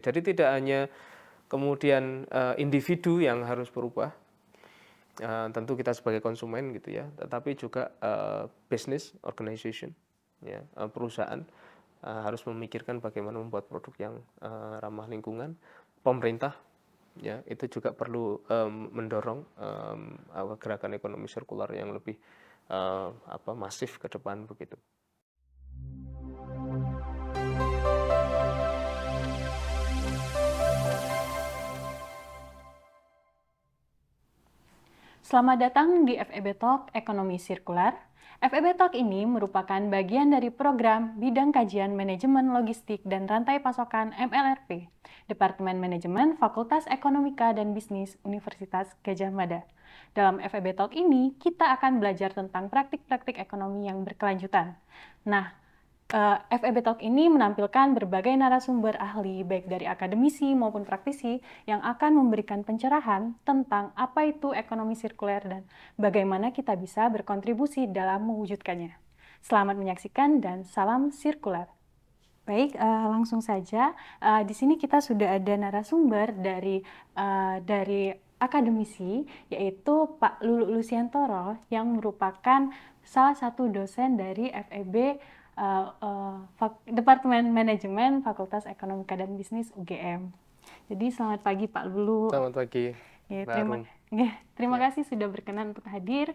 Jadi tidak hanya kemudian individu yang harus berubah, tentu kita sebagai konsumen gitu ya, tetapi juga business organization, ya, perusahaan harus memikirkan bagaimana membuat produk yang ramah lingkungan. Pemerintah, ya, itu juga perlu mendorong gerakan ekonomi sirkular yang lebih masif ke depan begitu. Selamat datang di FEB Talk Ekonomi Sirkular. FEB Talk ini merupakan bagian dari program Bidang Kajian Manajemen Logistik dan Rantai Pasokan MLRP, Departemen Manajemen Fakultas Ekonomika dan Bisnis Universitas Gadjah Mada. Dalam FEB Talk ini, kita akan belajar tentang praktik-praktik ekonomi yang berkelanjutan. Nah, FEB Talk ini menampilkan berbagai narasumber ahli, baik dari akademisi maupun praktisi, yang akan memberikan pencerahan tentang apa itu ekonomi sirkuler dan bagaimana kita bisa berkontribusi dalam mewujudkannya. Selamat menyaksikan dan salam sirkuler. Baik, langsung saja. Di sini kita sudah ada narasumber dari akademisi, yaitu Pak Lulu Lusiantoro, yang merupakan salah satu dosen dari FEB Departemen Manajemen Fakultas Ekonomika dan Bisnis UGM. Jadi selamat pagi Pak Lulu. Selamat pagi, Ya, Mbak Arum. terima kasih sudah berkenan untuk hadir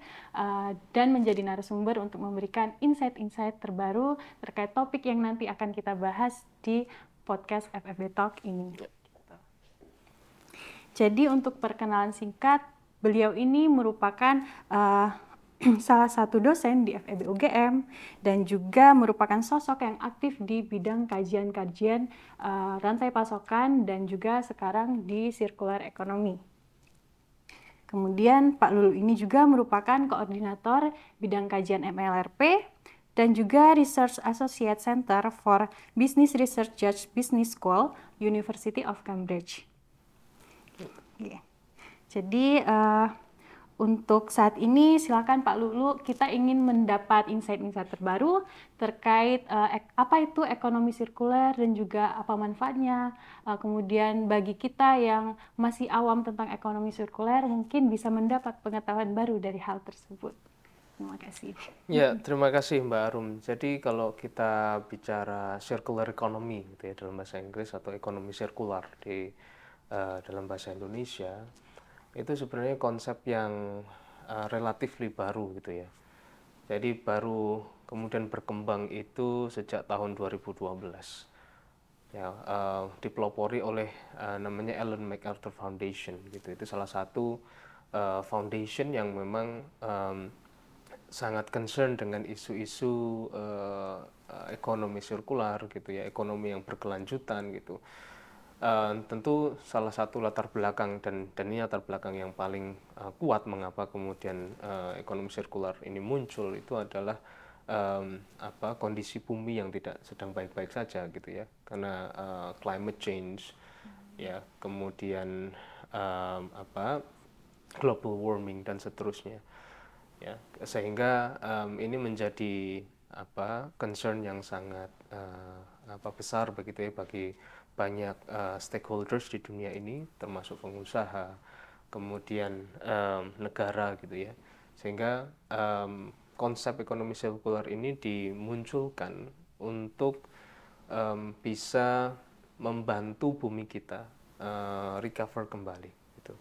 dan menjadi narasumber untuk memberikan insight-insight terbaru terkait topik yang nanti akan kita bahas di podcast FEB Talk ini. Jadi untuk perkenalan singkat, beliau ini merupakan salah satu dosen di FEB UGM dan juga merupakan sosok yang aktif di bidang kajian-kajian rantai pasokan dan juga sekarang di circular economy. Kemudian Pak Lulu ini juga merupakan koordinator bidang kajian MLRP dan juga Research Associate Center for Business Research Judge Business School, University of Cambridge. Jadi untuk saat ini silakan Pak Lulu, kita ingin mendapat insight-insight terbaru terkait apa itu ekonomi sirkuler dan juga apa manfaatnya. Kemudian bagi kita yang masih awam tentang ekonomi sirkuler mungkin bisa mendapat pengetahuan baru dari hal tersebut. Terima kasih. Ya, terima kasih Mbak Arum. Jadi kalau kita bicara circular economy gitu ya dalam bahasa Inggris atau ekonomi sirkular di dalam bahasa Indonesia, itu sebenarnya konsep yang relatif baru gitu ya. Jadi baru kemudian berkembang itu sejak tahun 2012. Ya, dipelopori oleh namanya Ellen MacArthur Foundation gitu. Itu salah satu foundation yang memang sangat concern dengan isu-isu ekonomi sirkular gitu ya, ekonomi yang berkelanjutan gitu. Tentu salah satu latar belakang dan ini latar belakang yang paling kuat mengapa kemudian ekonomi sirkular ini muncul itu adalah kondisi bumi yang tidak sedang baik-baik saja gitu ya, karena climate change ya, kemudian global warming dan seterusnya ya, sehingga ini menjadi concern yang sangat besar begitu ya bagi banyak stakeholders di dunia ini, termasuk pengusaha, kemudian negara gitu ya, sehingga konsep ekonomi sirkular ini dimunculkan untuk bisa membantu bumi kita recover kembali gitu.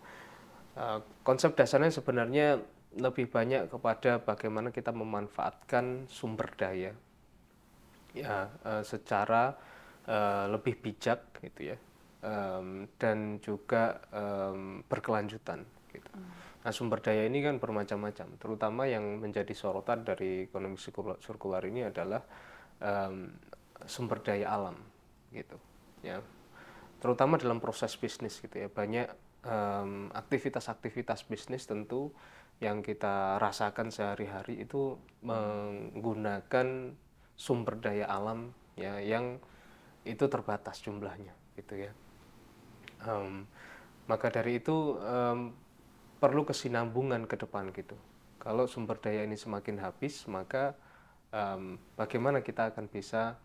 Konsep dasarnya sebenarnya lebih banyak kepada bagaimana kita memanfaatkan sumber daya ya secara lebih bijak gitu ya, dan juga berkelanjutan gitu. Nah, sumber daya ini kan bermacam-macam, terutama yang menjadi sorotan dari ekonomi sirkular ini adalah sumber daya alam gitu ya, terutama dalam proses bisnis gitu ya. Banyak aktivitas-aktivitas bisnis tentu yang kita rasakan sehari-hari itu menggunakan sumber daya alam ya, yang itu terbatas jumlahnya gitu ya. Maka dari itu perlu kesinambungan ke depan gitu. Kalau sumber daya ini semakin habis, maka bagaimana kita akan bisa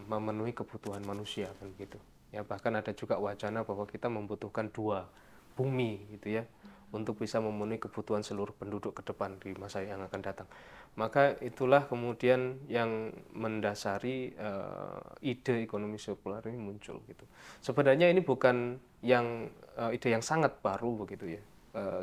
memenuhi kebutuhan manusia kan gitu. Ya, bahkan ada juga wacana bahwa kita membutuhkan 2 bumi gitu ya untuk bisa memenuhi kebutuhan seluruh penduduk ke depan di masa yang akan datang. Maka itulah kemudian yang mendasari ide ekonomi sirkular ini muncul gitu. Sebenarnya ini bukan ide yang sangat baru begitu ya.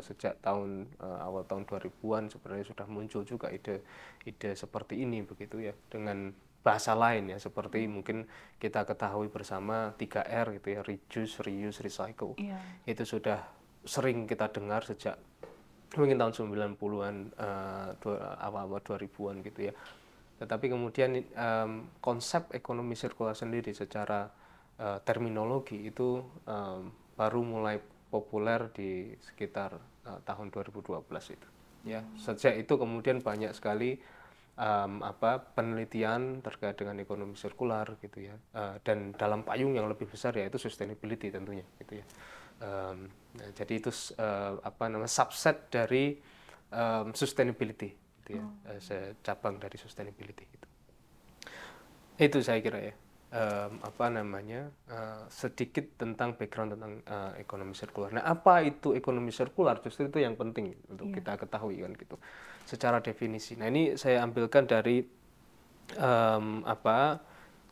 Sejak awal tahun 2000-an sebenarnya sudah muncul juga ide seperti ini begitu ya, dengan bahasa lain ya, seperti mungkin kita ketahui bersama 3R gitu ya, reduce, reuse, recycle. Iya. Itu sudah sering kita dengar sejak mungkin tahun 90-an, awal-awal 2000-an gitu ya. Tetapi kemudian konsep ekonomi sirkular sendiri secara terminologi itu baru mulai populer di sekitar tahun 2012 itu. Ya, sejak itu kemudian banyak sekali penelitian terkait dengan ekonomi sirkular gitu ya, dan dalam payung yang lebih besar yaitu sustainability tentunya gitu ya. Nah, jadi itu subset dari sustainability gitu ya, cabang dari sustainability gitu. Itu saya kira ya, sedikit tentang background tentang ekonomi sirkular. Nah, apa itu ekonomi sirkular? Justru itu yang penting untuk kita ketahui kan gitu, secara definisi. Nah, ini saya ambilkan dari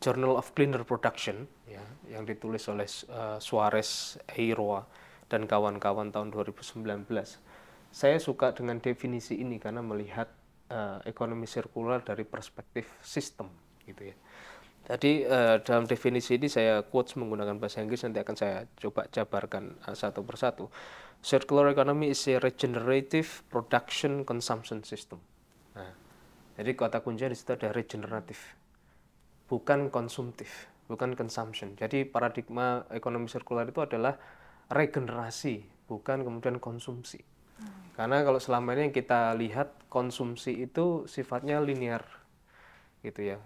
Journal of Cleaner Production ya, yang ditulis oleh Suarez Eiroa dan kawan-kawan tahun 2019. Saya suka dengan definisi ini karena melihat ekonomi sirkular dari perspektif sistem gitu ya. Jadi dalam definisi ini saya quotes menggunakan bahasa Inggris, nanti akan saya coba jabarkan satu persatu. Circular economy is a regenerative production consumption system. Nah, jadi kata kuncinya di situ ada regeneratif, bukan konsumtif, bukan consumption. Jadi paradigma ekonomi sirkular itu adalah regenerasi, bukan kemudian konsumsi. Karena kalau selama ini yang kita lihat konsumsi itu sifatnya linear gitu ya,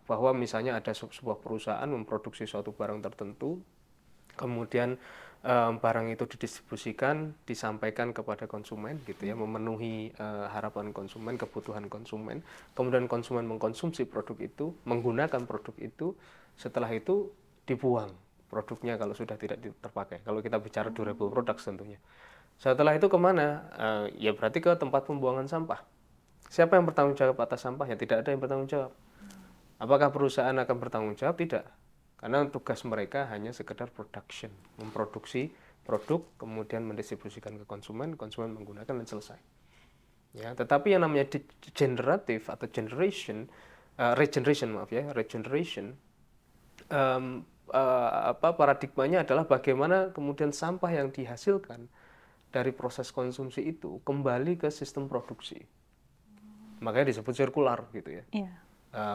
bahwa misalnya ada sebuah perusahaan memproduksi suatu barang tertentu, kemudian barang itu didistribusikan, disampaikan kepada konsumen gitu ya, memenuhi harapan konsumen, kebutuhan konsumen, kemudian konsumen mengkonsumsi produk itu, menggunakan produk itu, setelah itu dibuang produknya kalau sudah tidak terpakai, kalau kita bicara durable products tentunya. Setelah itu kemana? Ya berarti ke tempat pembuangan sampah. Siapa yang bertanggung jawab atas sampah? Ya tidak ada yang bertanggung jawab. Apakah perusahaan akan bertanggung jawab? Tidak. Karena tugas mereka hanya sekedar production, memproduksi produk, kemudian mendistribusikan ke konsumen, konsumen menggunakan dan selesai. Ya, tetapi yang namanya generative atau regeneration, paradigmanya adalah bagaimana kemudian sampah yang dihasilkan dari proses konsumsi itu kembali ke sistem produksi. Makanya disebut sirkular gitu ya. Iya.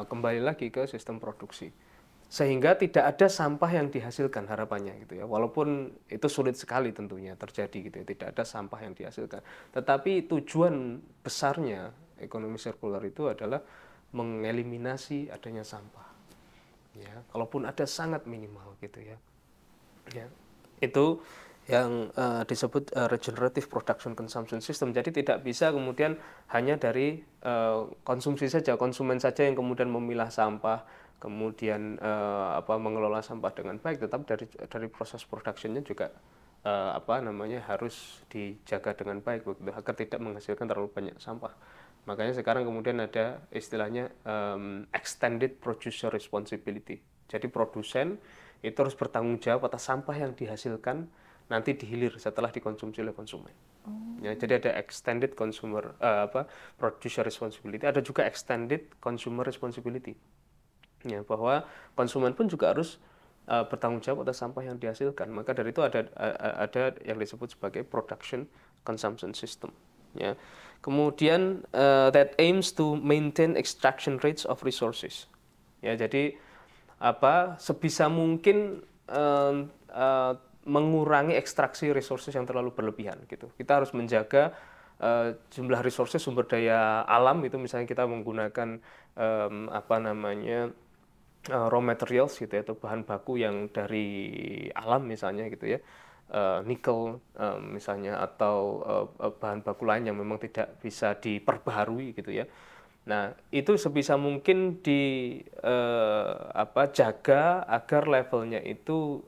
Kembali lagi ke sistem produksi, sehingga tidak ada sampah yang dihasilkan harapannya gitu ya, walaupun itu sulit sekali tentunya terjadi gitu ya, tidak ada sampah yang dihasilkan, tetapi tujuan besarnya ekonomi sirkular itu adalah mengeliminasi adanya sampah ya, kalaupun ada sangat minimal gitu ya. Ya, itu yang disebut regenerative production consumption system. Jadi tidak bisa kemudian hanya dari konsumsi saja, konsumen saja yang kemudian memilah sampah, kemudian mengelola sampah dengan baik, tetap dari proses productionnya juga harus dijaga dengan baik begitu, agar tidak menghasilkan terlalu banyak sampah. Makanya sekarang kemudian ada istilahnya extended producer responsibility. Jadi produsen itu harus bertanggung jawab atas sampah yang dihasilkan nanti dihilir setelah dikonsumsi oleh konsumen. Ya, jadi ada extended producer responsibility, ada juga extended consumer responsibility. Ya, bahwa konsumen pun juga harus bertanggung jawab atas sampah yang dihasilkan. Maka dari itu ada yang disebut sebagai production consumption system. Ya. Kemudian that aims to maintain extraction rates of resources. Ya, jadi sebisa mungkin mengurangi ekstraksi resources yang terlalu berlebihan gitu. Kita harus menjaga jumlah resources, sumber daya alam itu, misalnya kita menggunakan raw materials gitu ya, atau bahan baku yang dari alam misalnya gitu ya, nikel misalnya, atau bahan baku lain yang memang tidak bisa diperbaharui gitu ya. Nah, itu sebisa mungkin jaga agar levelnya itu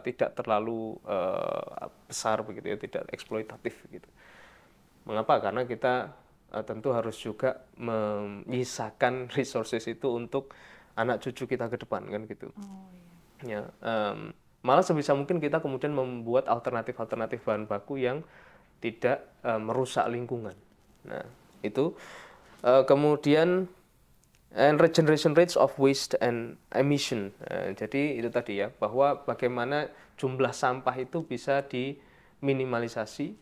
tidak terlalu besar begitu ya, tidak eksploitatif gitu. Mengapa? Karena kita tentu harus juga menyisakan resources itu untuk anak cucu kita ke depan kan gitu. Ya, malah sebisa mungkin kita kemudian membuat alternatif-alternatif bahan baku yang tidak merusak lingkungan. Nah, itu kemudian and regeneration rates of waste and emission. Jadi itu tadi ya, bahwa bagaimana jumlah sampah itu bisa diminimalisasi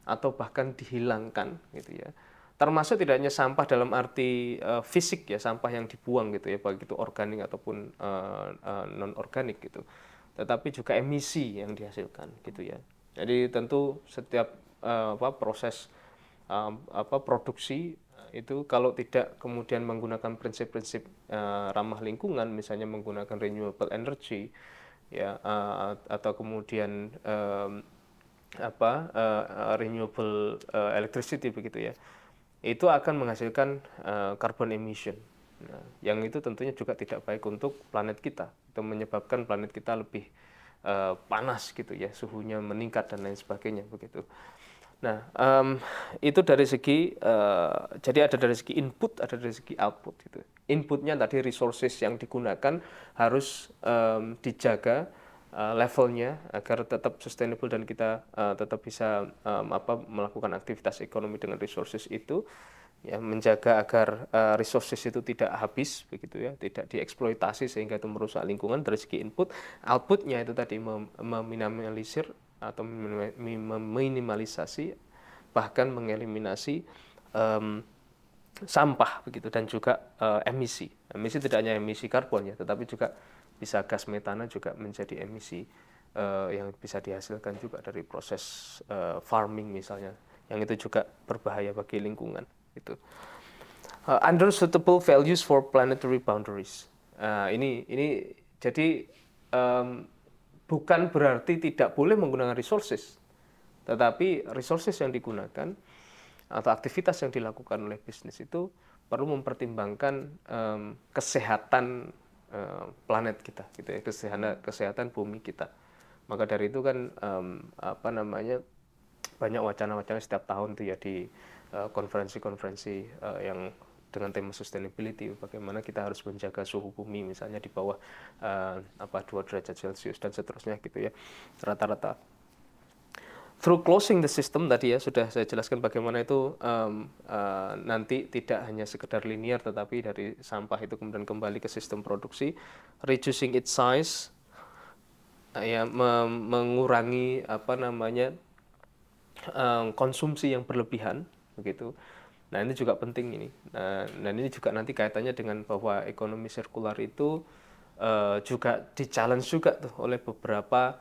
atau bahkan dihilangkan gitu ya. Termasuk tidak hanya sampah dalam arti fisik ya, sampah yang dibuang gitu ya, baik itu organik ataupun non organik gitu. Tetapi juga emisi yang dihasilkan gitu ya. Jadi tentu setiap proses produksi itu kalau tidak kemudian menggunakan prinsip-prinsip ramah lingkungan, misalnya menggunakan renewable energy ya, atau kemudian renewable electricity begitu ya, itu akan menghasilkan carbon emission. Nah, yang itu tentunya juga tidak baik untuk planet kita. Itu menyebabkan planet kita lebih panas gitu ya, suhunya meningkat dan lain sebagainya begitu. Nah, itu dari segi jadi ada dari segi input, ada dari segi output gitu. Inputnya tadi resources yang digunakan harus dijaga levelnya agar tetap sustainable dan kita tetap bisa melakukan aktivitas ekonomi dengan resources itu, ya, menjaga agar resources itu tidak habis begitu ya, tidak dieksploitasi sehingga itu merusak lingkungan. Dari segi input, outputnya itu tadi meminimalisir atau meminimalisasi bahkan mengeliminasi sampah begitu, dan juga emisi. Emisi tidak hanya emisi karbon ya, tetapi juga bisa gas metana juga menjadi emisi yang bisa dihasilkan juga dari proses farming misalnya, yang itu juga berbahaya bagi lingkungan itu. Under suitable values for planetary boundaries. Ini jadi bukan berarti tidak boleh menggunakan resources, tetapi resources yang digunakan atau aktivitas yang dilakukan oleh bisnis itu perlu mempertimbangkan kesehatan planet kita, gitu ya, kesehatan bumi kita. Maka dari itu kan banyak wacana-wacana setiap tahun tuh ya di konferensi-konferensi yang dengan tema sustainability, bagaimana kita harus menjaga suhu bumi misalnya di bawah 2 derajat Celcius dan seterusnya gitu ya, rata-rata. Through closing the system tadi ya sudah saya jelaskan bagaimana itu nanti tidak hanya sekedar linear, tetapi dari sampah itu kemudian kembali ke sistem produksi, reducing its size, ya, mengurangi konsumsi yang berlebihan begitu. Nah, ini juga penting ini. Nah, dan ini juga nanti kaitannya dengan bahwa ekonomi sirkular itu juga di-challenge juga tuh oleh beberapa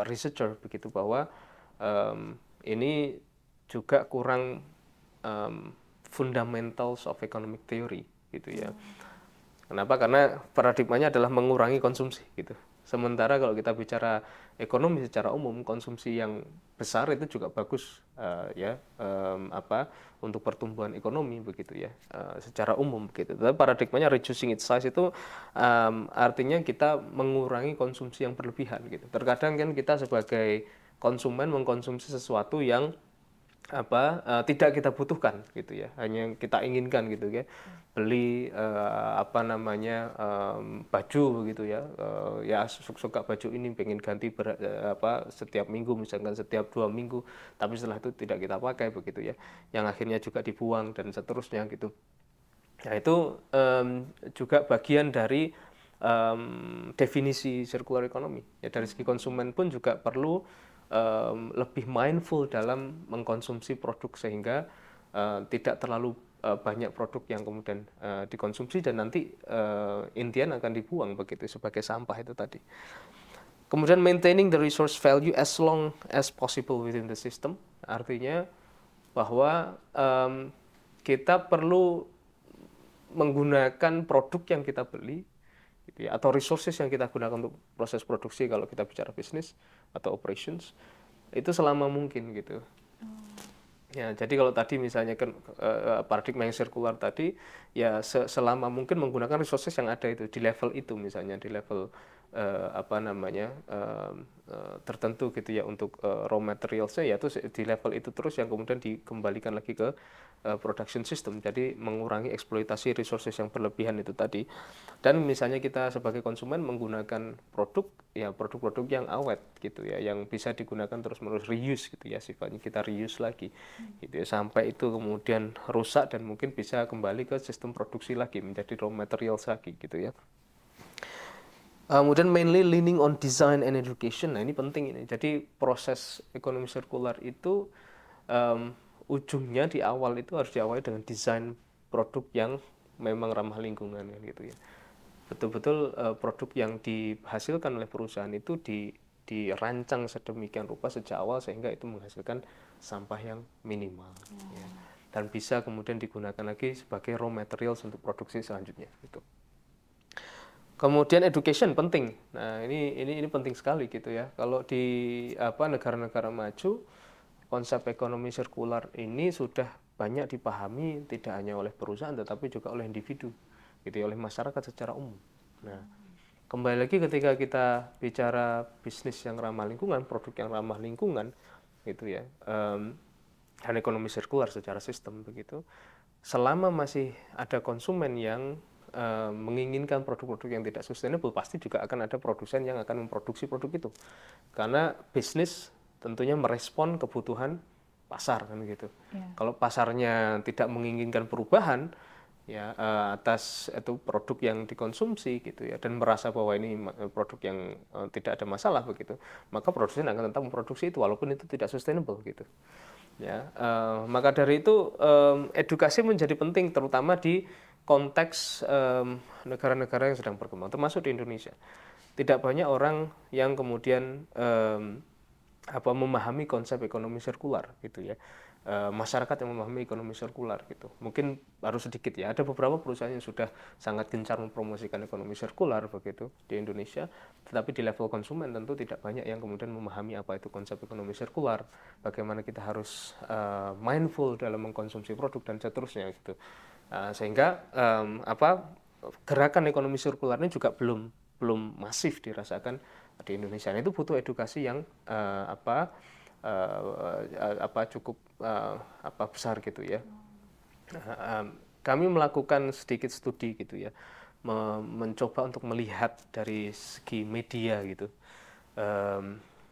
researcher begitu, bahwa ini juga kurang fundamentals of economic theory gitu ya. Kenapa? Karena paradigmanya adalah mengurangi konsumsi gitu. Sementara kalau kita bicara ekonomi secara umum, konsumsi yang besar itu juga bagus untuk pertumbuhan ekonomi begitu ya, secara umum begitu. Tapi paradigmanya reducing its size itu artinya kita mengurangi konsumsi yang berlebihan gitu. Terkadang kan kita sebagai konsumen mengkonsumsi sesuatu yang tidak kita butuhkan gitu ya, hanya kita inginkan gitu ya, beli baju gitu ya, ya suka baju ini, pengen ganti setiap minggu misalkan, setiap 2 minggu, tapi setelah itu tidak kita pakai begitu ya, yang akhirnya juga dibuang dan seterusnya gitu. Nah, itu juga bagian dari definisi circular economy ya. Dari segi konsumen pun juga perlu lebih mindful dalam mengkonsumsi produk, sehingga tidak terlalu banyak produk yang kemudian dikonsumsi dan nanti intian akan dibuang begitu sebagai sampah itu tadi. Kemudian maintaining the resource value as long as possible within the system, artinya bahwa kita perlu menggunakan produk yang kita beli gitu ya, atau resources yang kita gunakan untuk proses produksi kalau kita bicara bisnis atau operations, itu selama mungkin gitu. Ya, jadi kalau tadi misalnya kan paradigma yang sirkular tadi ya selama mungkin menggunakan resources yang ada itu di level itu, misalnya di level apa namanya tertentu gitu ya untuk raw materialsnya, ya itu di level itu terus yang kemudian dikembalikan lagi ke production system, jadi mengurangi eksploitasi resources yang berlebihan itu tadi. Dan misalnya kita sebagai konsumen menggunakan produk, ya produk-produk yang awet gitu ya, yang bisa digunakan terus-menerus, reuse gitu ya, sifatnya kita reuse lagi gitu ya, sampai itu kemudian rusak dan mungkin bisa kembali ke sistem produksi lagi menjadi raw materials lagi gitu ya. Kemudian mainly leaning on design and education. Nah, ini penting ini. Jadi proses ekonomi sirkular itu um, ujungnya di awal itu harus diawali dengan desain produk yang memang ramah lingkungan kan gitu ya. Betul-betul produk yang dihasilkan oleh perusahaan itu dirancang sedemikian rupa sejak awal sehingga itu menghasilkan sampah yang minimal ya. Dan bisa kemudian digunakan lagi sebagai raw materials untuk produksi selanjutnya gitu. Kemudian education penting. Nah, ini penting sekali gitu ya. Kalau di negara-negara maju, konsep ekonomi sirkular ini sudah banyak dipahami tidak hanya oleh perusahaan tetapi juga oleh individu, gitu ya, oleh masyarakat secara umum. Nah, kembali lagi ketika kita bicara bisnis yang ramah lingkungan, produk yang ramah lingkungan, gitu ya, dan ekonomi sirkular secara sistem begitu, selama masih ada konsumen yang menginginkan produk-produk yang tidak sustainable, pasti juga akan ada produsen yang akan memproduksi produk itu. Karena bisnis tentunya merespon kebutuhan pasar kan gitu. Yeah. Kalau pasarnya tidak menginginkan perubahan ya atas itu produk yang dikonsumsi gitu ya, dan merasa bahwa ini produk yang tidak ada masalah begitu, maka produsen akan tetap memproduksi itu walaupun itu tidak sustainable gitu. Ya, maka dari itu edukasi menjadi penting terutama di konteks negara-negara yang sedang berkembang, termasuk di Indonesia. Tidak banyak orang yang kemudian memahami konsep ekonomi sirkular gitu ya. Masyarakat yang memahami ekonomi sirkular gitu. Mungkin baru sedikit ya. Ada beberapa perusahaan yang sudah sangat gencar mempromosikan ekonomi sirkular begitu di Indonesia, tetapi di level konsumen tentu tidak banyak yang kemudian memahami apa itu konsep ekonomi sirkular, bagaimana kita harus mindful dalam mengkonsumsi produk dan seterusnya gitu. Sehingga gerakan ekonomi sirkular ini juga belum masif dirasakan di Indonesia. Nah, itu butuh edukasi yang cukup besar gitu ya. Kami melakukan sedikit studi gitu ya, mencoba untuk melihat dari segi media gitu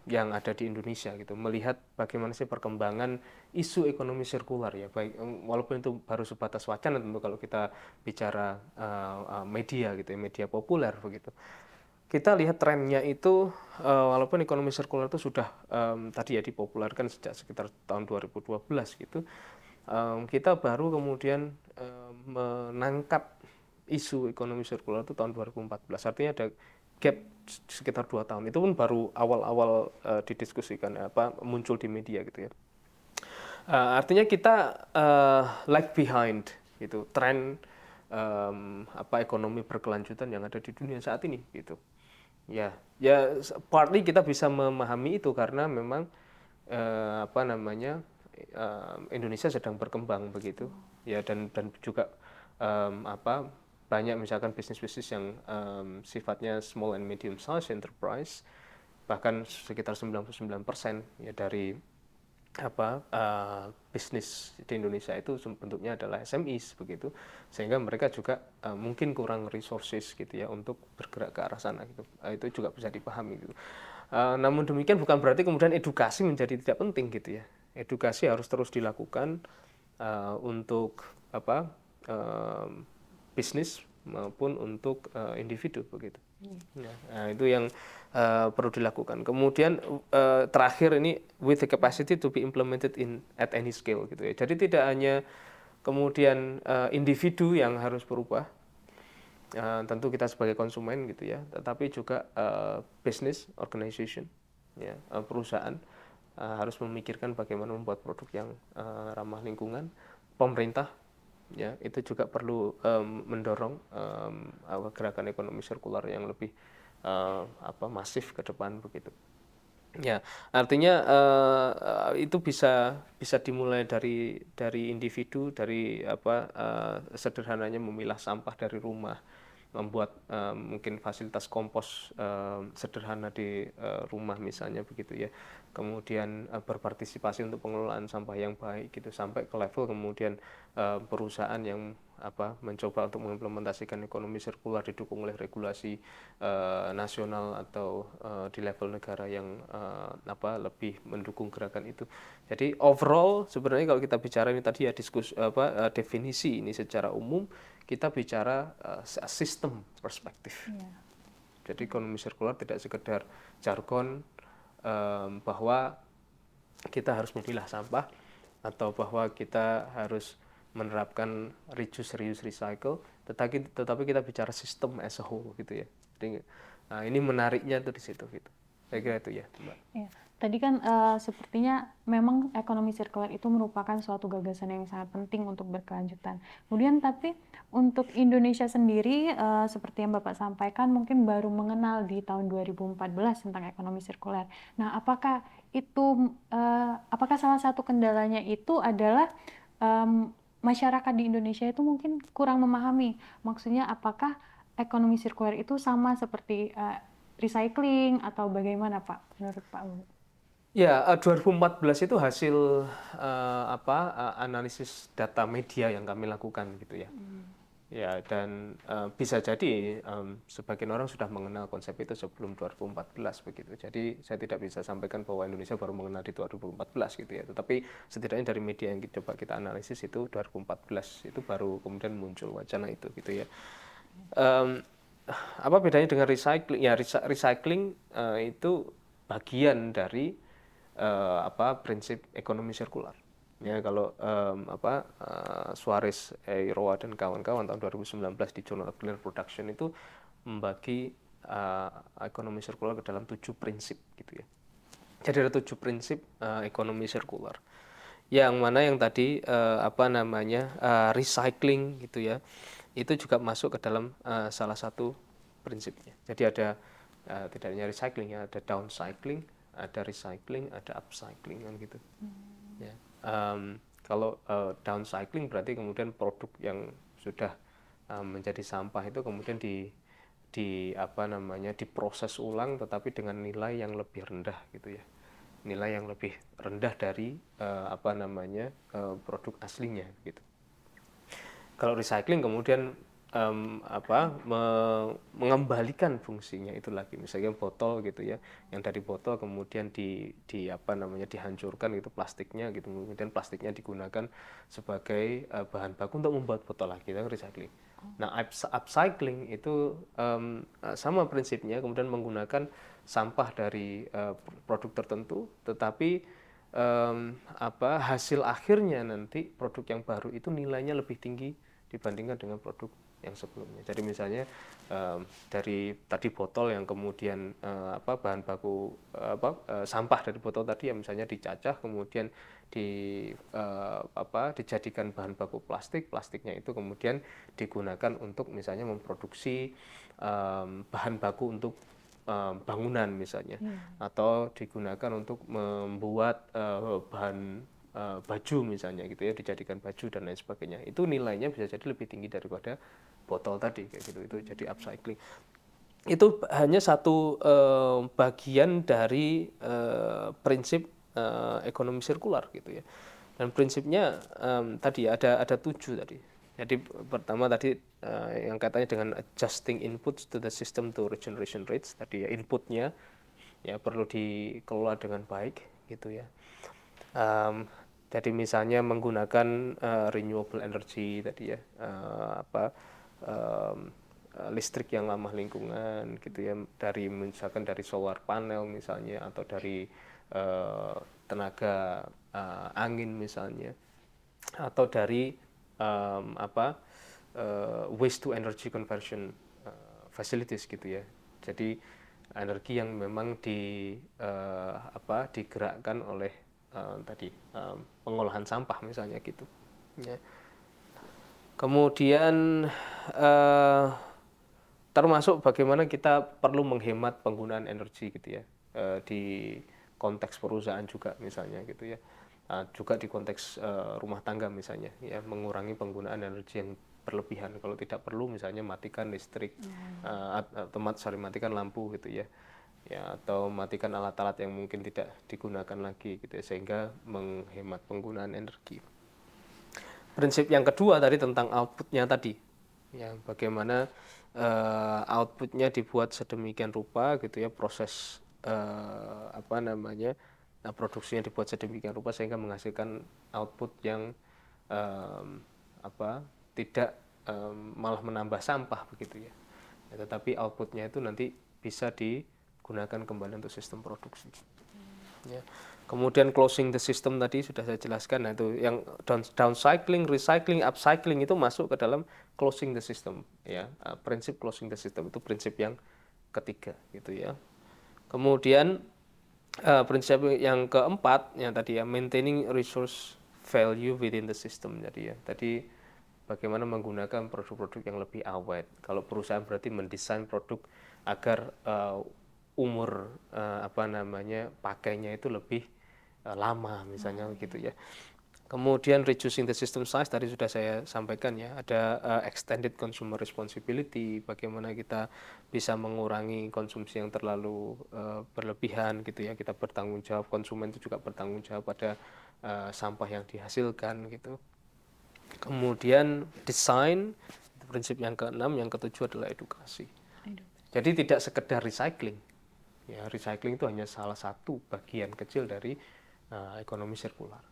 yang ada di Indonesia gitu, melihat bagaimana sih perkembangan isu ekonomi sirkular ya, baik walaupun itu baru sebatas wacana tentu kalau kita bicara media gitu ya, media populer begitu. Kita lihat trennya itu walaupun ekonomi sirkular itu sudah tadi ya dipopulerkan sejak sekitar tahun 2012 gitu, kita baru kemudian menangkap isu ekonomi sirkular itu tahun 2014. Artinya ada gap sekitar 2 tahun. Itu pun baru awal-awal didiskusikan muncul di media gitu ya. Artinya kita lag behind gitu tren ekonomi berkelanjutan yang ada di dunia saat ini gitu. Ya, partly kita bisa memahami itu karena memang Indonesia sedang berkembang begitu. Ya, dan juga banyak misalkan bisnis-bisnis yang sifatnya small and medium size enterprise, bahkan sekitar 99% ya dari bisnis di Indonesia itu bentuknya adalah SMEs begitu, sehingga mereka juga mungkin kurang resources gitu ya untuk bergerak ke arah sana gitu. Itu juga bisa dipahami gitu. Namun demikian bukan berarti kemudian edukasi menjadi tidak penting gitu ya. Edukasi harus terus dilakukan untuk bisnis maupun untuk individu begitu. Nah, itu yang perlu dilakukan. Kemudian terakhir ini with the capacity to be implemented at any scale gitu ya. Jadi tidak hanya kemudian individu yang harus berubah, tentu kita sebagai konsumen gitu ya, tetapi juga business organization ya, perusahaan harus memikirkan bagaimana membuat produk yang ramah lingkungan. Pemerintah ya itu juga perlu mendorong gerakan ekonomi sirkular yang lebih masif ke depan begitu. Ya, artinya itu bisa bisa dimulai dari individu, dari sederhananya memilah sampah dari rumah, membuat mungkin fasilitas kompos sederhana di rumah misalnya begitu ya. Kemudian berpartisipasi untuk pengelolaan sampah yang baik gitu sampai ke level kemudian perusahaan yang mencoba untuk mengimplementasikan ekonomi sirkular didukung oleh regulasi nasional atau di level negara yang lebih mendukung gerakan itu. Jadi overall sebenarnya kalau kita bicara ini tadi ya definisi ini secara umum kita bicara sistem perspektif. Iya. Jadi ekonomi sirkular tidak sekedar jargon bahwa kita harus memilah sampah atau bahwa kita harus menerapkan reduce, reuse, recycle, tetapi kita bicara sistem as a whole gitu ya. Jadi ini menariknya tuh di situ gitu. Saya kira itu ya, Mbak. Ya, tadi kan sepertinya memang ekonomi sirkular itu merupakan suatu gagasan yang sangat penting untuk berkelanjutan. Kemudian tapi untuk Indonesia sendiri seperti yang Bapak sampaikan mungkin baru mengenal di tahun 2014 tentang ekonomi sirkular. Nah, apakah salah satu kendalanya itu adalah masyarakat di Indonesia itu mungkin kurang memahami. Maksudnya apakah ekonomi sirkular itu sama seperti recycling atau bagaimana Pak menurut Pak Wu? Ya, 2014 itu hasil analisis data media yang kami lakukan gitu ya. Ya, dan bisa jadi sebagian orang sudah mengenal konsep itu sebelum 2014 begitu. Jadi saya tidak bisa sampaikan bahwa Indonesia baru mengenal di 2014 gitu ya. Tetapi setidaknya dari media yang coba kita analisis itu 2014 itu baru kemudian muncul wacana itu gitu ya. Um, apa bedanya dengan recycling? Ya, recycling itu bagian dari prinsip ekonomi sirkular. Ya, kalau Suarez, Eiroa dan kawan-kawan tahun 2019 di Journal of Clean Production itu membagi ekonomi sirkular ke dalam 7 prinsip gitu ya. Jadi ada 7 prinsip ekonomi sirkular. Yang mana yang tadi recycling gitu ya. Itu juga masuk ke dalam salah satu prinsipnya. Jadi ada tidak hanya recycling ya, ada downcycling, ada recycling, ada upcycling kan gitu. Ya. Kalau downcycling berarti kemudian produk yang sudah menjadi sampah itu kemudian diproses ulang tetapi dengan nilai yang lebih rendah gitu ya, nilai yang lebih rendah dari produk aslinya gitu. Kalau recycling kemudian mengembalikan fungsinya itu lagi, misalnya botol gitu ya, yang dari botol kemudian dihancurkan gitu plastiknya gitu, kemudian plastiknya digunakan sebagai bahan baku untuk membuat botol lagi, itu recycling. Nah, upcycling itu sama prinsipnya, kemudian menggunakan sampah dari produk tertentu, tetapi hasil akhirnya nanti produk yang baru itu nilainya lebih tinggi dibandingkan dengan produk yang sebelumnya. Jadi misalnya dari tadi botol yang kemudian bahan baku sampah dari botol tadi yang misalnya dicacah kemudian dijadikan bahan baku plastik, plastiknya itu kemudian digunakan untuk misalnya memproduksi bahan baku untuk bangunan misalnya, atau digunakan untuk membuat bahan baju misalnya gitu ya, dijadikan baju dan lain sebagainya. Itu nilainya bisa jadi lebih tinggi daripada botol tadi kayak gitu. Itu jadi upcycling. Itu hanya satu bagian dari prinsip ekonomi sirkular gitu ya. Dan prinsipnya tadi ada 7 tadi. Jadi pertama tadi yang katanya dengan adjusting inputs to the system to regeneration rates tadi ya, inputnya ya perlu dikelola dengan baik gitu ya. Jadi misalnya menggunakan renewable energy tadi ya, listrik yang ramah lingkungan gitu ya, misalkan dari solar panel misalnya, atau dari tenaga angin misalnya, atau dari waste to energy conversion facilities gitu ya. Jadi energi yang memang digerakkan oleh pengolahan sampah misalnya gitu. Ya. Kemudian termasuk bagaimana kita perlu menghemat penggunaan energi gitu ya, di konteks perusahaan juga misalnya gitu ya. Juga di konteks rumah tangga misalnya ya, mengurangi penggunaan energi yang berlebihan. Kalau tidak perlu misalnya matikan listrik, atau matikan lampu gitu ya. Ya, atau matikan alat-alat yang mungkin tidak digunakan lagi gitu ya, sehingga menghemat penggunaan energi. Prinsip yang kedua tadi tentang outputnya tadi, ya bagaimana outputnya dibuat sedemikian rupa gitu ya, proses produksinya dibuat sedemikian rupa sehingga menghasilkan output yang tidak malah menambah sampah begitu ya. Tetapi outputnya itu nanti bisa digunakan kembali untuk sistem produksi. Ya. Kemudian closing the system tadi sudah saya jelaskan. Nah, itu yang downcycling, recycling, upcycling itu masuk ke dalam closing the system ya. Prinsip closing the system itu prinsip yang ketiga gitu ya. Kemudian prinsip yang keempat yang tadi ya, maintaining resource value within the system. Jadi ya, tadi bagaimana menggunakan produk-produk yang lebih awet. Kalau perusahaan berarti mendesain produk agar umur pakainya itu lebih lama misalnya gitu ya. Kemudian reducing the system size tadi sudah saya sampaikan ya, ada extended consumer responsibility, bagaimana kita bisa mengurangi konsumsi yang terlalu berlebihan gitu ya, kita bertanggung jawab, konsumen itu juga bertanggung jawab pada sampah yang dihasilkan gitu. Kemudian desain, prinsip yang keenam, yang ketujuh adalah edukasi. Jadi tidak sekedar recycling. Ya, recycling itu hanya salah satu bagian kecil dari ekonomi sirkular.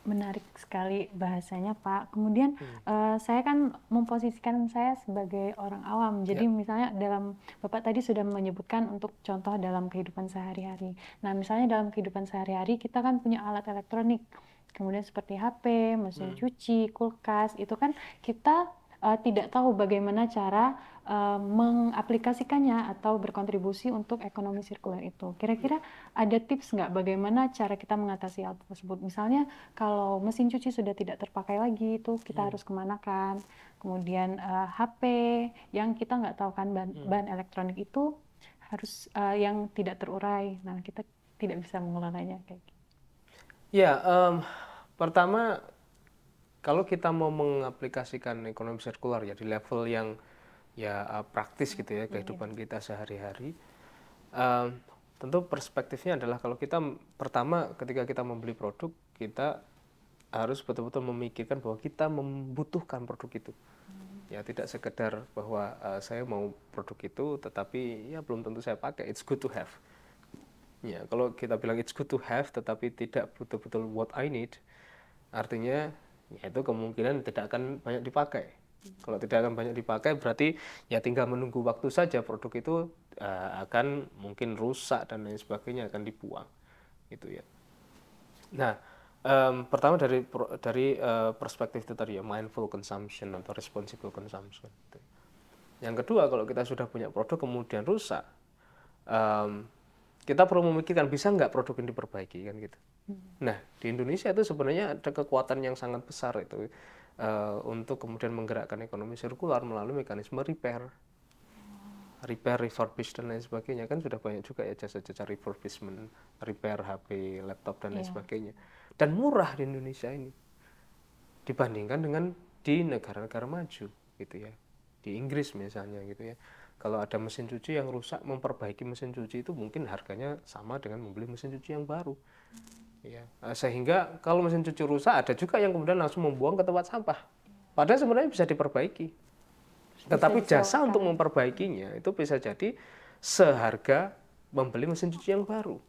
Menarik sekali bahasanya, Pak. Kemudian saya kan memposisikan saya sebagai orang awam. Jadi misalnya Bapak tadi sudah menyebutkan untuk contoh dalam kehidupan sehari-hari. Nah, misalnya dalam kehidupan sehari-hari kita kan punya alat elektronik. Kemudian seperti HP, mesin cuci, kulkas, itu kan kita tidak tahu bagaimana cara mengaplikasikannya atau berkontribusi untuk ekonomi sirkular itu. Kira-kira ada tips nggak bagaimana cara kita mengatasi hal tersebut? Misalnya kalau mesin cuci sudah tidak terpakai lagi, itu kita harus kemanakan? Kemudian HP yang kita nggak tahu kan bahan elektronik itu harus yang tidak terurai. Nah, kita tidak bisa mengelolanya kayak gitu. Ya, pertama kalau kita mau mengaplikasikan ekonomi sirkular ya di level yang ya praktis gitu ya, kehidupan kita sehari-hari, tentu perspektifnya adalah kalau kita pertama ketika kita membeli produk, kita harus betul-betul memikirkan bahwa kita membutuhkan produk itu. Ya, tidak sekedar bahwa saya mau produk itu tetapi ya belum tentu saya pakai. It's good to have. Ya, kalau kita bilang it's good to have tetapi tidak betul-betul what I need, artinya ya itu kemungkinan tidak akan banyak dipakai. Kalau tidak akan banyak dipakai berarti ya tinggal menunggu waktu saja produk itu akan mungkin rusak dan lain sebagainya, akan dibuang gitu ya. Nah, pertama dari perspektif itu tadi ya, mindful consumption atau responsible consumption gitu. Yang kedua, kalau kita sudah punya produk kemudian rusak, kita perlu memikirkan bisa nggak produk ini diperbaiki kan gitu. Nah, di Indonesia itu sebenarnya ada kekuatan yang sangat besar itu untuk kemudian menggerakkan ekonomi sirkular melalui mekanisme repair, refurbish dan lain sebagainya. Kan sudah banyak juga ya jasa-jasa refurbishment, repair HP, laptop dan lain sebagainya. Dan murah di Indonesia ini dibandingkan dengan di negara-negara maju gitu ya. Di Inggris misalnya gitu ya. Kalau ada mesin cuci yang rusak, memperbaiki mesin cuci itu mungkin harganya sama dengan membeli mesin cuci yang baru. Ya, sehingga kalau mesin cuci rusak ada juga yang kemudian langsung membuang ke tempat sampah. Padahal sebenarnya bisa diperbaiki. Tetapi jasa untuk memperbaikinya itu bisa jadi seharga membeli mesin cuci yang baru.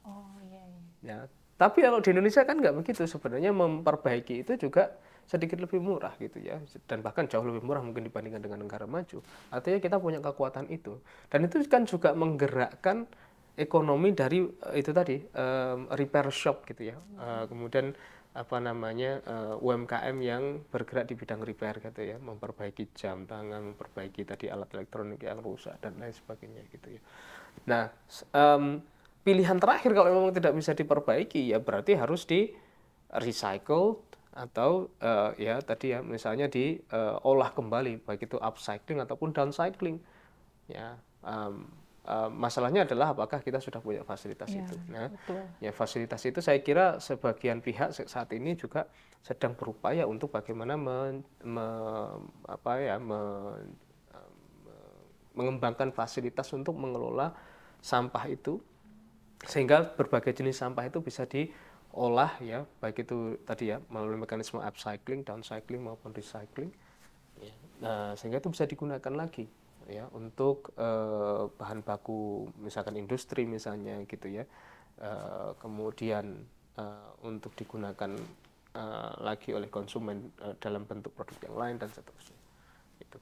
Ya, tapi kalau di Indonesia kan nggak begitu. Sebenarnya memperbaiki itu juga sedikit lebih murah gitu ya, dan bahkan jauh lebih murah mungkin dibandingkan dengan negara maju. Artinya kita punya kekuatan itu, dan itu kan juga menggerakkan ekonomi dari itu tadi repair shop gitu ya, kemudian UMKM yang bergerak di bidang repair gitu ya, memperbaiki jam tangan, memperbaiki tadi alat elektronik yang rusak dan lain sebagainya gitu ya. Nah, pilihan terakhir kalau memang tidak bisa diperbaiki ya berarti harus di recycle atau ya tadi ya misalnya diolah kembali, baik itu upcycling ataupun downcycling ya. masalahnya adalah apakah kita sudah punya fasilitas Iya, itu. Nah, betul. ya fasilitas itu saya kira sebagian pihak saat ini juga sedang berupaya untuk bagaimana mengembangkan fasilitas untuk mengelola sampah itu sehingga berbagai jenis sampah itu bisa diolah ya, baik itu tadi ya melalui mekanisme upcycling, downcycling maupun recycling ya. Nah, sehingga itu bisa digunakan lagi ya untuk bahan baku misalkan industri misalnya gitu ya. Kemudian untuk digunakan lagi oleh konsumen dalam bentuk produk yang lain dan seterusnya. Itu.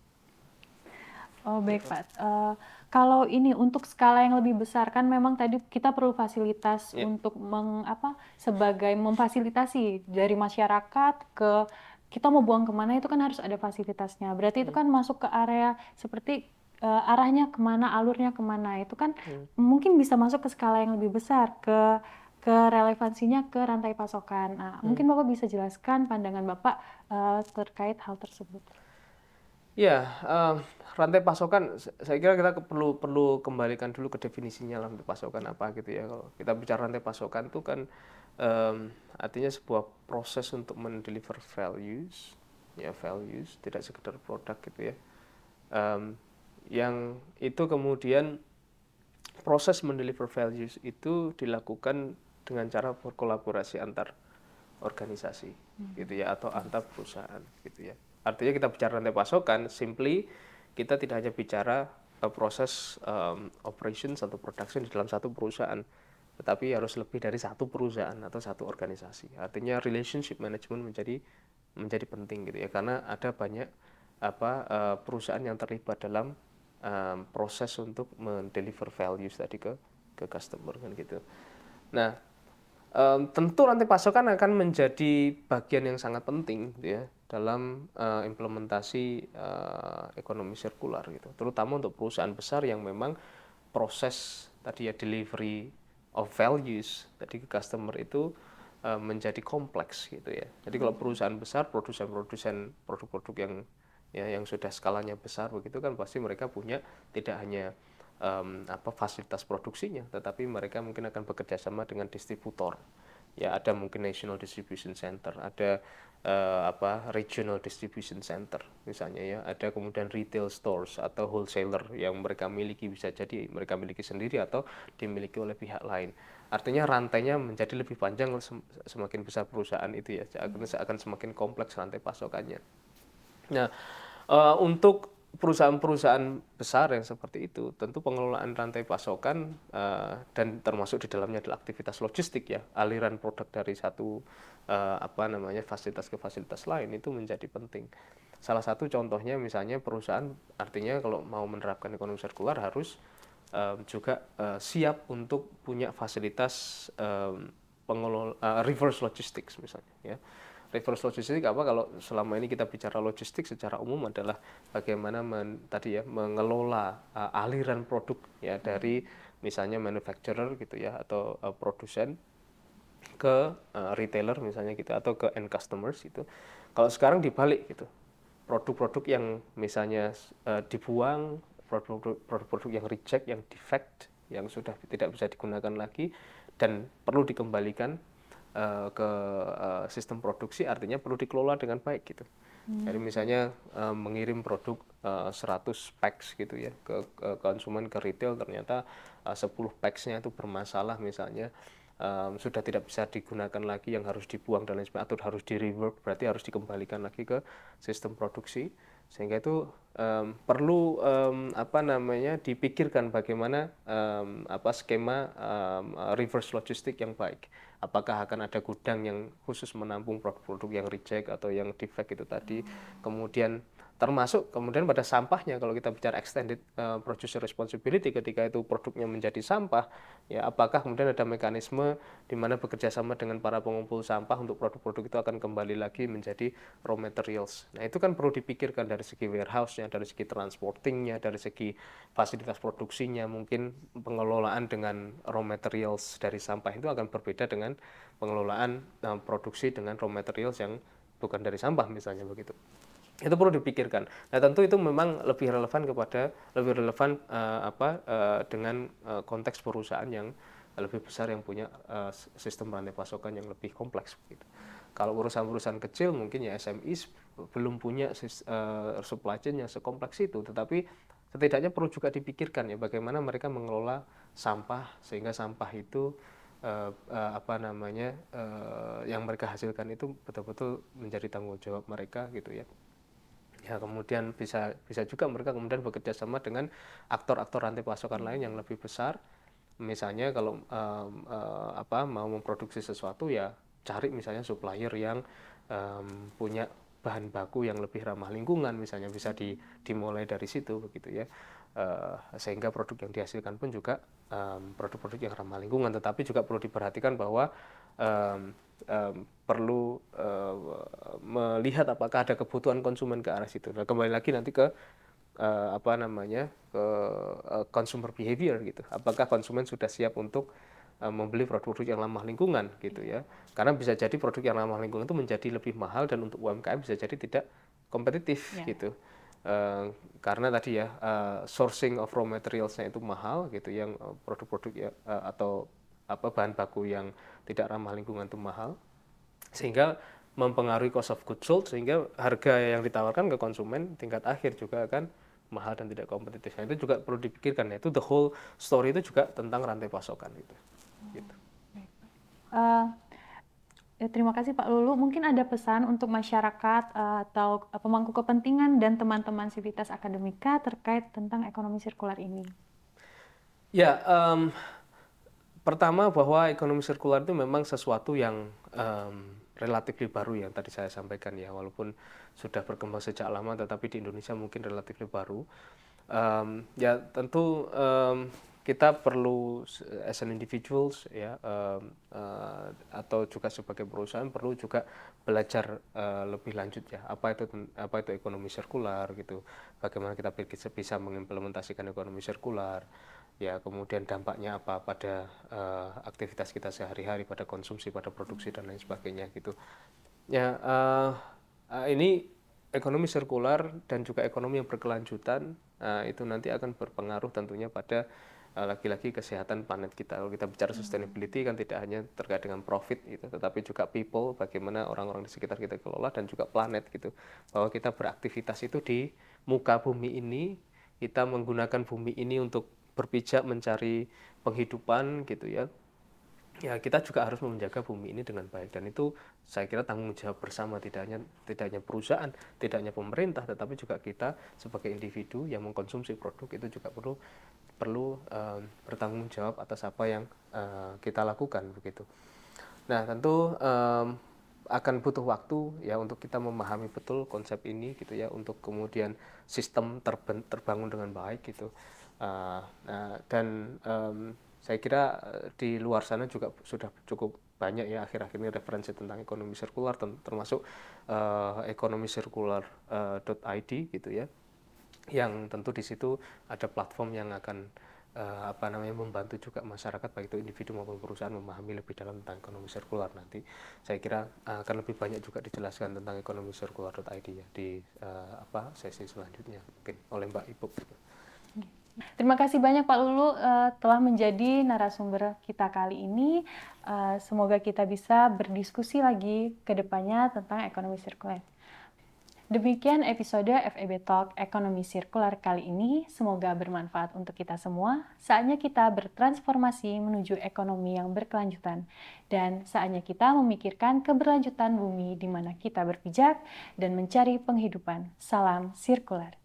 Oh baik Pak. Kalau ini untuk skala yang lebih besar kan memang tadi kita perlu fasilitas Ya. untuk sebagai memfasilitasi dari masyarakat ke kita mau buang kemana itu kan harus ada fasilitasnya. Berarti itu kan masuk ke area seperti arahnya kemana, alurnya kemana itu kan mungkin bisa masuk ke skala yang lebih besar ke relevansinya ke rantai pasokan. Nah, mungkin Bapak bisa jelaskan pandangan Bapak terkait hal tersebut. Ya, rantai pasokan, saya kira kita perlu kembalikan dulu ke definisinya rantai pasokan apa gitu ya. Kalau kita bicara rantai pasokan itu kan artinya sebuah proses untuk mendeliver values, ya values, tidak sekedar produk gitu ya. Yang itu kemudian proses mendeliver values itu dilakukan dengan cara berkolaborasi antar organisasi gitu ya atau antar perusahaan gitu ya. Artinya kita bicara rantai pasokan, simply kita tidak hanya bicara proses operations atau production di dalam satu perusahaan, tetapi harus lebih dari satu perusahaan atau satu organisasi. Artinya relationship management menjadi penting gitu ya, karena ada banyak perusahaan yang terlibat dalam proses untuk mendeliver values tadi ke customer kan gitu. Nah, tentu rantai pasokan akan menjadi bagian yang sangat penting gitu ya dalam implementasi ekonomi sirkular gitu, terutama untuk perusahaan besar yang memang proses tadi ya delivery of values tadi ke customer itu menjadi kompleks gitu ya. Jadi kalau perusahaan besar produsen-produsen produk-produk yang sudah skalanya besar begitu kan pasti mereka punya tidak hanya fasilitas produksinya, tetapi mereka mungkin akan bekerja sama dengan distributor. Ya, ada mungkin national distribution center, ada regional distribution center misalnya ya, ada kemudian retail stores atau wholesaler yang mereka miliki, bisa jadi mereka miliki sendiri atau dimiliki oleh pihak lain. Artinya rantainya menjadi lebih panjang semakin besar perusahaan itu ya, akan semakin kompleks rantai pasokannya. Nah, untuk perusahaan-perusahaan besar yang seperti itu, tentu pengelolaan rantai pasokan dan termasuk di dalamnya adalah aktivitas logistik ya, aliran produk dari satu fasilitas ke fasilitas lain itu menjadi penting. Salah satu contohnya misalnya perusahaan, artinya kalau mau menerapkan ekonomi sirkular harus juga siap untuk punya fasilitas reverse logistics misalnya ya. Reverse logistik apa, kalau selama ini kita bicara logistik secara umum adalah bagaimana tadi ya mengelola aliran produk ya dari misalnya manufacturer gitu ya atau produsen ke retailer misalnya gitu atau ke end customers gitu. Kalau sekarang dibalik gitu. Produk-produk yang misalnya dibuang, produk-produk yang reject, yang defect, yang sudah tidak bisa digunakan lagi dan perlu dikembalikan ke sistem produksi, artinya perlu dikelola dengan baik gitu. Jadi misalnya mengirim produk 100 packs gitu ya ke konsumen, ke retail, ternyata 10 packsnya itu bermasalah misalnya, sudah tidak bisa digunakan lagi, yang harus dibuang dan lain sebagainya, atau harus di rework, berarti harus dikembalikan lagi ke sistem produksi, sehingga itu perlu dipikirkan bagaimana skema reverse logistik yang baik. Apakah akan ada gudang yang khusus menampung produk-produk yang reject atau yang defect itu tadi, kemudian termasuk kemudian pada sampahnya, kalau kita bicara extended producer responsibility ketika itu produknya menjadi sampah ya, apakah kemudian ada mekanisme di mana bekerja sama dengan para pengumpul sampah untuk produk-produk itu akan kembali lagi menjadi raw materials. Nah, itu kan perlu dipikirkan dari segi warehouse-nya, dari segi transporting-nya, dari segi fasilitas produksinya. Mungkin pengelolaan dengan raw materials dari sampah itu akan berbeda dengan pengelolaan produksi dengan raw materials yang bukan dari sampah misalnya begitu. Itu perlu dipikirkan. Nah, tentu itu memang lebih relevan dengan konteks perusahaan yang lebih besar yang punya sistem rantai pasokan yang lebih kompleks gitu. Kalau perusahaan-perusahaan kecil mungkin ya SMI belum punya supply chain yang sekompleks itu, tetapi setidaknya perlu juga dipikirkan ya bagaimana mereka mengelola sampah sehingga sampah itu yang mereka hasilkan itu betul-betul menjadi tanggung jawab mereka gitu ya. Ya, kemudian bisa juga mereka kemudian bekerja sama dengan aktor-aktor rantai pasokan lain yang lebih besar. Misalnya kalau mau memproduksi sesuatu ya cari misalnya supplier yang punya bahan baku yang lebih ramah lingkungan, misalnya bisa dimulai dari situ begitu ya. Sehingga produk yang dihasilkan pun juga produk-produk yang ramah lingkungan, tetapi juga perlu diperhatikan bahwa perlu melihat apakah ada kebutuhan konsumen ke arah situ. Nah, kembali lagi nanti ke consumer behavior gitu. Apakah konsumen sudah siap untuk membeli produk-produk yang ramah lingkungan gitu ya. Karena bisa jadi produk yang ramah lingkungan itu menjadi lebih mahal dan untuk UMKM bisa jadi tidak kompetitif gitu. Karena tadi ya sourcing of raw materials-nya itu mahal gitu, yang produk-produk ya atau bahan baku yang tidak ramah lingkungan itu mahal, sehingga mempengaruhi cost of goods sold, sehingga harga yang ditawarkan ke konsumen tingkat akhir juga akan mahal dan tidak kompetitif. Nah, itu juga perlu dipikirkan ya. Itu the whole story itu juga tentang rantai pasokan itu. Gitu. Terima kasih Pak Lulu. Mungkin ada pesan untuk masyarakat atau pemangku kepentingan dan teman-teman Sivitas Akademika terkait tentang ekonomi sirkular ini. Ya, pertama bahwa ekonomi sirkular itu memang sesuatu yang relatif baru yang tadi saya sampaikan ya, walaupun sudah berkembang sejak lama, tetapi di Indonesia mungkin relatif baru. Ya tentu kita perlu as an individuals ya atau juga sebagai perusahaan perlu juga belajar lebih lanjut ya apa itu ekonomi sirkular gitu, bagaimana kita bisa mengimplementasikan ekonomi sirkular ya, kemudian dampaknya apa pada aktivitas kita sehari-hari, pada konsumsi, pada produksi dan lain sebagainya gitu ya. Ini ekonomi sirkular dan juga ekonomi yang berkelanjutan itu nanti akan berpengaruh tentunya pada lagi-lagi kesehatan planet kita. Kalau kita bicara sustainability kan tidak hanya terkait dengan profit gitu, tetapi juga people, bagaimana orang-orang di sekitar kita kelola, dan juga planet gitu. Bahwa kita beraktivitas itu di muka bumi ini, kita menggunakan bumi ini untuk berpijak mencari penghidupan gitu ya. Ya kita juga harus menjaga bumi ini dengan baik, dan itu saya kira tanggung jawab bersama, tidak hanya perusahaan, tidak hanya pemerintah, tetapi juga kita sebagai individu yang mengkonsumsi produk itu juga perlu bertanggung jawab atas apa yang kita lakukan begitu. Nah tentu akan butuh waktu ya untuk kita memahami betul konsep ini gitu ya, untuk kemudian sistem terbangun dengan baik gitu. Dan saya kira di luar sana juga sudah cukup banyak ya akhir-akhir ini referensi tentang ekonomi sirkular, termasuk ekonomisirkular.id gitu ya, yang tentu di situ ada platform yang akan membantu juga masyarakat baik itu individu maupun perusahaan memahami lebih dalam tentang ekonomi sirkular. Nanti saya kira akan lebih banyak juga dijelaskan tentang ekonomisirkular.id ya di sesi selanjutnya mungkin oleh Mbak Ibu. Terima kasih banyak Pak Lulu telah menjadi narasumber kita kali ini. Semoga kita bisa berdiskusi lagi ke depannya tentang ekonomi sirkular. Demikian episode FEB Talk Ekonomi Sirkular kali ini. Semoga bermanfaat untuk kita semua. Saatnya kita bertransformasi menuju ekonomi yang berkelanjutan. Dan saatnya kita memikirkan keberlanjutan bumi di mana kita berpijak dan mencari penghidupan. Salam sirkular.